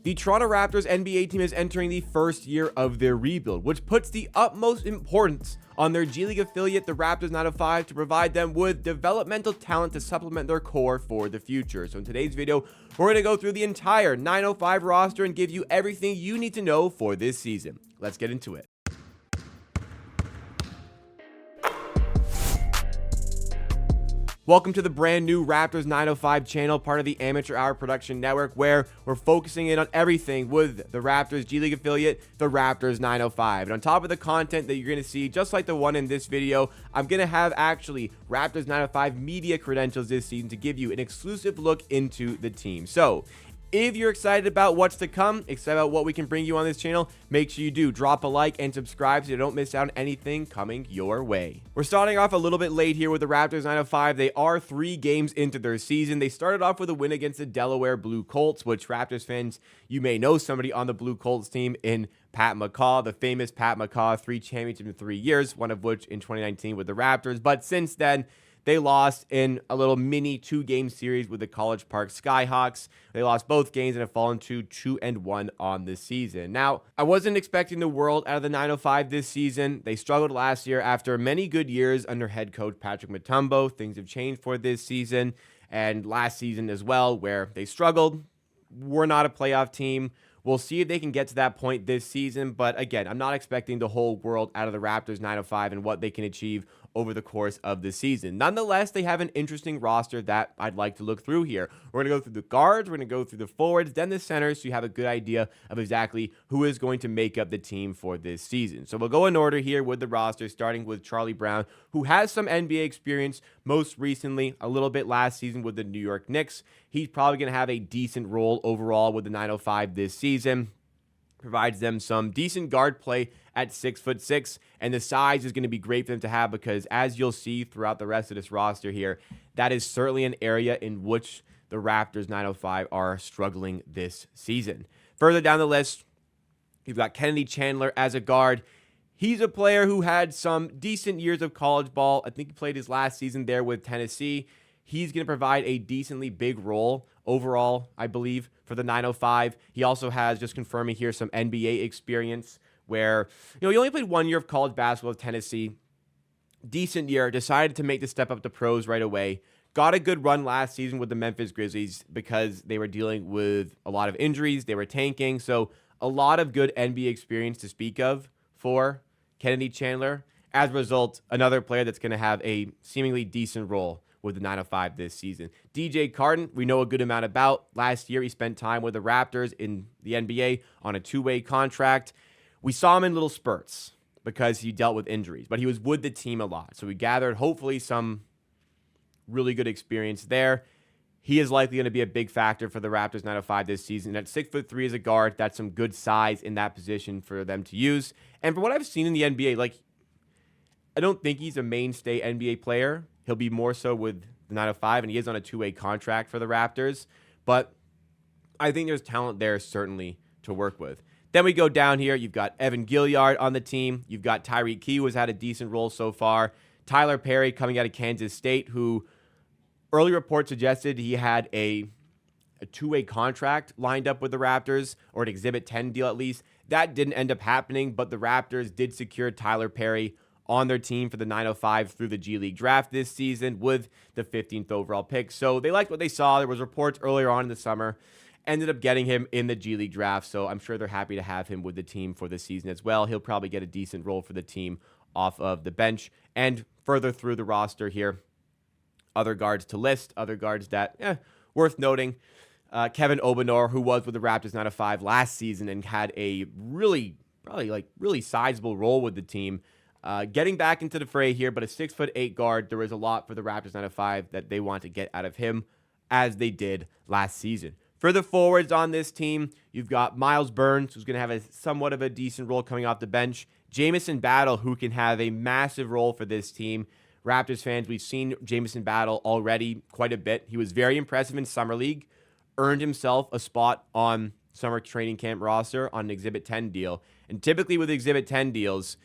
The Toronto Raptors NBA team is entering the first year of their rebuild, which puts the utmost importance on their G League affiliate, the Raptors 905, to provide them with developmental talent to supplement their core for the future. So in today's video, we're going to go through the entire 905 roster and give you everything you need to know for this season. Let's get into it. Welcome to the brand new Raptors 905 channel, part of the Amateur Hour Production Network, where we're focusing in on everything with the Raptors G League affiliate, the Raptors 905. And on top of the content that you're going to see, just like the one in this video, I'm going to have actually Raptors 905 media credentials this season to give you an exclusive look into the team. So if you're excited about what's to come, excited about what we can bring you on this channel, make sure you do drop a like and subscribe so you don't miss out on anything coming your way. We're starting off a little bit late here with the Raptors 905. They are 3 games into their season. They started off with a win against the Delaware Blue Colts, which Raptors fans, you may know somebody on the Blue Colts team in Pat McCaw, the famous Pat McCaw, 3 championships in 3 years, one of which in 2019 with the Raptors. But since then, they lost in a little mini 2-game series with the College Park Skyhawks. They lost both games and have fallen to 2-1 on the season. Now, I wasn't expecting the world out of the 905 this season. They struggled last year after many good years under head coach Patrick Mutombo. Things have changed for this season and last season as well, where they struggled. We're not a playoff team. We'll see if they can get to that point this season. But again, I'm not expecting the whole world out of the Raptors 905 and what they can achieve over the course of the season. Nonetheless, they have an interesting roster that I'd like to look through here. We're going to go through the guards, we're going to go through the forwards, then the centers, so you have a good idea of exactly who is going to make up the team for this season. So we'll go in order here with the roster, starting with Charlie Brown, who has some NBA experience, most recently a little bit last season with the New York Knicks. He's probably going to have a decent role overall with the 905 this season. Provides them some decent guard play at 6'6", and the size is going to be great for them to have because, as you'll see throughout the rest of this roster here, that is certainly an area in which the Raptors 905 are struggling this season. Further down the list, you've got Kennedy Chandler as a guard. He's a player who had some decent years of college ball. I think he played his last season there with Tennessee. He's going to provide a decently big role overall, I believe, for the 905. He also has, just confirming here, some NBA experience where, he only played 1 year of college basketball with Tennessee. Decent year, decided to make the step up to pros right away. Got a good run last season with the Memphis Grizzlies because they were dealing with a lot of injuries. They were tanking. So a lot of good NBA experience to speak of for Kennedy Chandler. As a result, another player that's going to have a seemingly decent role with the 905 this season. DJ Carton, we know a good amount about. Last year, he spent time with the Raptors in the NBA on a 2-way contract. We saw him in little spurts because he dealt with injuries, but he was with the team a lot. So we gathered, hopefully, some really good experience there. He is likely going to be a big factor for the Raptors 905 this season. At 6'3" as a guard, that's some good size in that position for them to use. And from what I've seen in the NBA, I don't think he's a mainstay NBA player. He'll be more so with the 905, and he is on a 2-way contract for the Raptors. But I think there's talent there certainly to work with. Then we go down here. You've got Evan Gilliard on the team. You've got Tyreek Key, who has had a decent role so far. Tyler Perry coming out of Kansas State, who early reports suggested he had a 2-way contract lined up with the Raptors, or an Exhibit 10 deal at least. That didn't end up happening, but the Raptors did secure Tyler Perry on their team for the 905 through the G League draft this season with the 15th overall pick. So they liked what they saw. There was reports earlier on in the summer. Ended up getting him in the G League draft, so I'm sure they're happy to have him with the team for the season as well. He'll probably get a decent role for the team off of the bench. And further through the roster here, other guards to list, other guards that, worth noting. Kevin Obanor, who was with the Raptors 905 last season and had a really sizable role with the team. Getting back into the fray here, but a 6'8" guard. There was a lot for the Raptors 905 that they want to get out of him, as they did last season. For the forwards on this team, you've got Miles Burns, who's going to have a somewhat of a decent role coming off the bench. Jameson Battle, who can have a massive role for this team. Raptors fans, we've seen Jameson Battle already quite a bit. He was very impressive in Summer League, earned himself a spot on summer training camp roster on an Exhibit 10 deal. And typically with Exhibit 10 deals,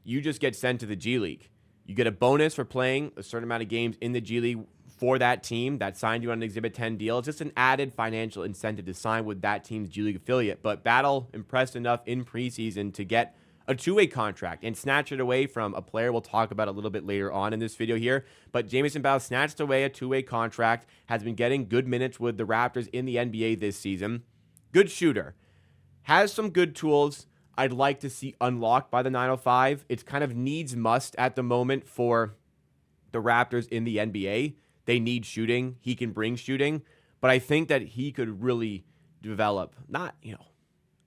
you just get sent to the G League. You get a bonus for playing a certain amount of games in the G League for that team that signed you on an Exhibit 10 deal. It's just an added financial incentive to sign with that team's G League affiliate. But Battle impressed enough in preseason to get a two-way contract and snatch it away from a player we'll talk about a little bit later on in this video here. But Jameson Battle snatched away a two-way contract, has been getting good minutes with the Raptors in the NBA this season. Good shooter. Has some good tools I'd like to see unlocked by the 905. It's kind of needs must at the moment for the Raptors in the NBA. They need shooting. He can bring shooting. But I think that he could really develop, not,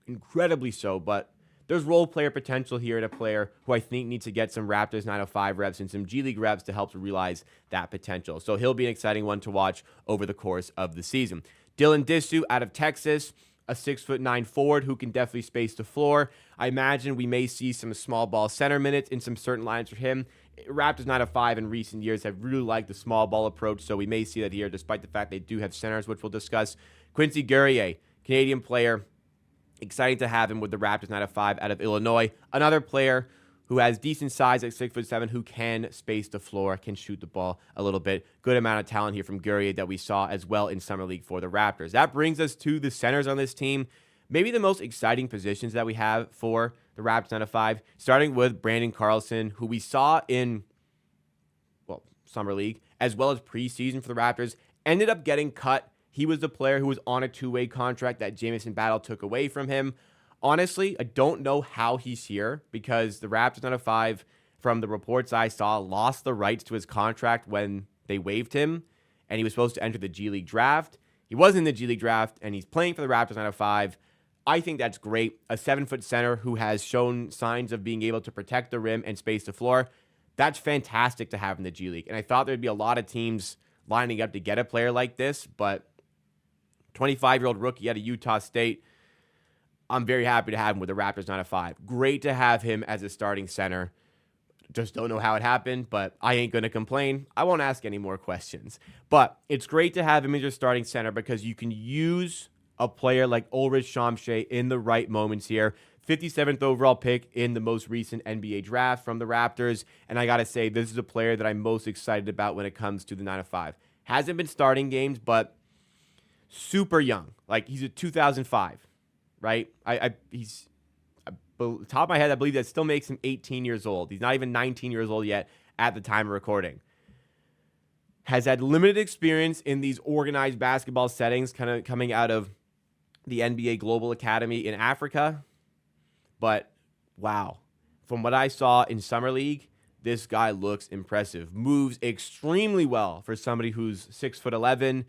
incredibly so, but there's role player potential here at a player who I think needs to get some Raptors 905 reps and some G League reps to help to realize that potential. So he'll be an exciting one to watch over the course of the season. Dylan Disu out of Texas, a 6'9" forward who can definitely space the floor. I imagine we may see some small ball center minutes in some certain lines for him. Raptors 905 in recent years have really liked the small ball approach, so we may see that here, despite the fact they do have centers, which we'll discuss. Quincy Guerrier, Canadian player. Exciting to have him with the Raptors 905 out of Illinois. Another player who has decent size at 6'7", who can space the floor, can shoot the ball a little bit. Good amount of talent here from Guerrier that we saw as well in Summer League for the Raptors. That brings us to the centers on this team. Maybe the most exciting positions that we have for the Raptors 905, starting with Branden Carlson, who we saw in, Summer League, as well as preseason for the Raptors, ended up getting cut. He was the player who was on a two-way contract that Jameson Battle took away from him. Honestly, I don't know how he's here because the Raptors 905, from the reports I saw, lost the rights to his contract when they waived him, and he was supposed to enter the G League draft. He was in the G League draft, and he's playing for the Raptors 905. I think that's great. A 7-foot center who has shown signs of being able to protect the rim and space the floor. That's fantastic to have in the G League. And I thought there'd be a lot of teams lining up to get a player like this, but 25-year-old rookie out of Utah State, I'm very happy to have him with the Raptors 905. Great to have him as a starting center. Just don't know how it happened, but I ain't going to complain. I won't ask any more questions. But it's great to have him as your starting center because you can use a player like Ulrich Chomche in the right moments here. 57th overall pick in the most recent NBA draft from the Raptors. And I got to say, this is a player that I'm most excited about when it comes to the 905. Hasn't been starting games, but super young. Like, he's a 2005, right? He's, top of my head, I believe that still makes him 18 years old. He's not even 19 years old yet at the time of recording. Has had limited experience in these organized basketball settings, kind of coming out of the NBA Global Academy in Africa. But, wow. From what I saw in Summer League, this guy looks impressive. Moves extremely well for somebody who's 6'11",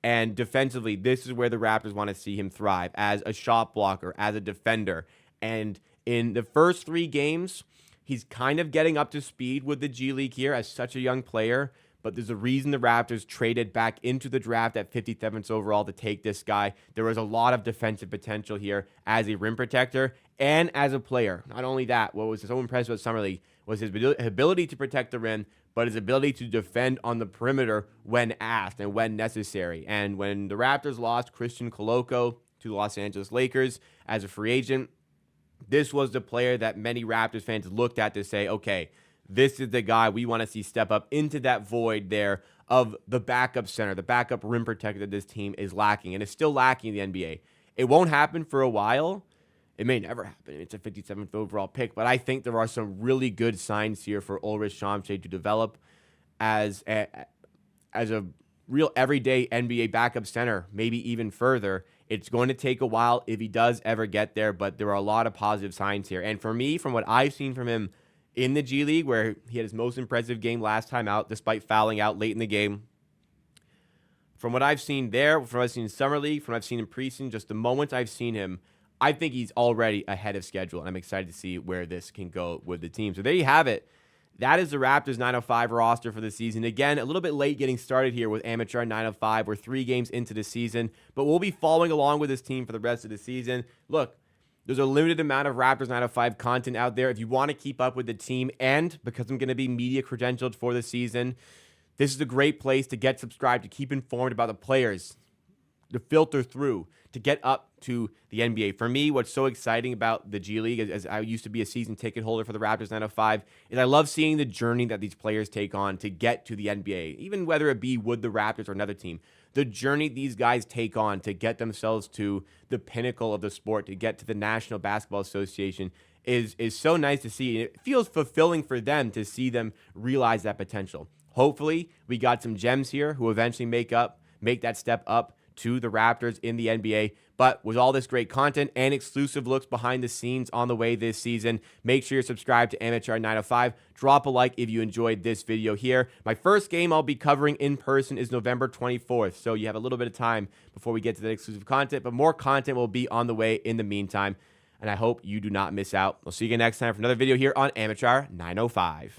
and defensively, this is where the Raptors want to see him thrive as a shot blocker, as a defender. And in the first 3 games, he's kind of getting up to speed with the G League here as such a young player. But there's a reason the Raptors traded back into the draft at 57th overall to take this guy. There was a lot of defensive potential here as a rim protector and as a player. Not only that, what was so impressive with Summer League was his ability to protect the rim, but his ability to defend on the perimeter when asked and when necessary. And when the Raptors lost Christian Coloco to the Los Angeles Lakers as a free agent, this was the player that many Raptors fans looked at to say, okay, this is the guy we want to see step up into that void there of the backup center, the backup rim protector that this team is lacking, and it's still lacking in the NBA. It won't happen for a while. It may never happen. It's a 57th overall pick, but I think there are some really good signs here for Ulrich Chomche to develop as a real everyday NBA backup center, maybe even further. It's going to take a while if he does ever get there, but there are a lot of positive signs here. And for me, from what I've seen from him in the G League, where he had his most impressive game last time out, despite fouling out late in the game, from what I've seen there, from what I've seen in Summer League, from what I've seen in preseason, just the moments I've seen him, I think he's already ahead of schedule, and I'm excited to see where this can go with the team. So there you have it. That is the Raptors 905 roster for the season. Again, a little bit late getting started here with Amateur 905. We're 3 games into the season, but we'll be following along with this team for the rest of the season. Look, there's a limited amount of Raptors 905 content out there. If you want to keep up with the team, and because I'm going to be media credentialed for the season, this is a great place to get subscribed, to keep informed about the players, to filter through, to get up to the NBA. For me, what's so exciting about the G League, as I used to be a season ticket holder for the Raptors 905, is I love seeing the journey that these players take on to get to the NBA, even whether it be with the Raptors or another team. The journey these guys take on to get themselves to the pinnacle of the sport, to get to the National Basketball Association, is so nice to see. And it feels fulfilling for them to see them realize that potential. Hopefully, we got some gems here who eventually make that step up to the Raptors in the NBA. But with all this great content and exclusive looks behind the scenes on the way this season, make sure you're subscribed to Amateur 905. Drop a like if you enjoyed this video here. My first game I'll be covering in person is November 24th, so you have a little bit of time before we get to that exclusive content, but more content will be on the way in the meantime, and I hope you do not miss out. We'll see you again next time for another video here on Amateur 905.